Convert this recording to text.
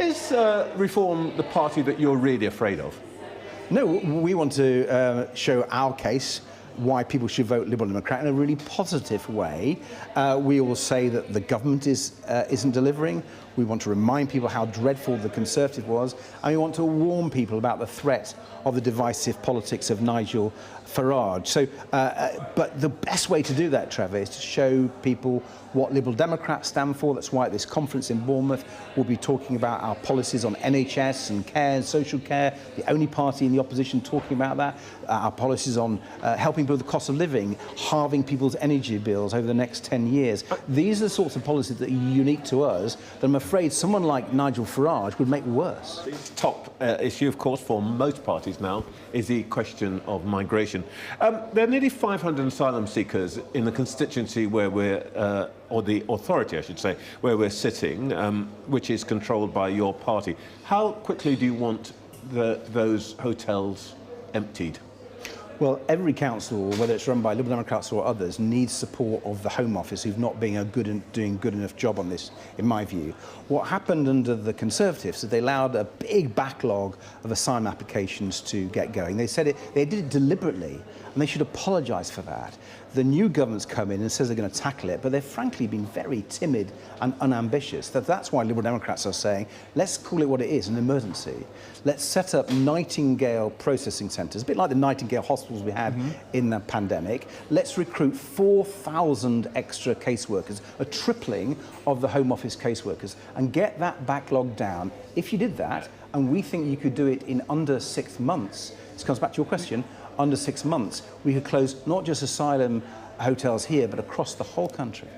Is Reform the party that you're really afraid of? No, we want to show our case, why people should vote Liberal Democrat in a really positive way. We will say that the government isn't delivering. We want to remind people how dreadful the Conservative was, and we want to warn people about the threat of the divisive politics of Nigel Farage. So, but the best way to do that, Trevor, is to show people what Liberal Democrats stand for. That's why at this conference in Bournemouth we'll be talking about our policies on NHS and care and social care, the only party in the opposition talking about that, our policies on helping people with the cost of living, halving people's energy bills over the next 10 years. These are the sorts of policies that are unique to us that I'm afraid someone like Nigel Farage would make worse. The top issue, of course, for most parties now is the question of migration. There are nearly 500 asylum seekers in the constituency where we're or the authority, I should say, where we're sitting, which is controlled by your party. How quickly do you want those hotels emptied? Well, every council, whether it's run by Liberal Democrats or others, needs support of the Home Office, who've not been doing good enough job on this, in my view. What happened under the Conservatives is they allowed a big backlog of asylum applications to get going. They said they did it deliberately, and they should apologise for that. The new government's come in and says they're going to tackle it, but they've frankly been very timid and unambitious. That's why Liberal Democrats are saying, let's call it what it is, an emergency. Let's set up Nightingale processing centres, a bit like the Nightingale hospitals we had in the pandemic. Let's recruit 4,000 extra caseworkers, a tripling of the Home Office caseworkers, and get that backlog down. If you did that, and we think you could do it in under 6 months, this comes back to your question, under 6 months, we could close not just asylum hotels here, but across the whole country.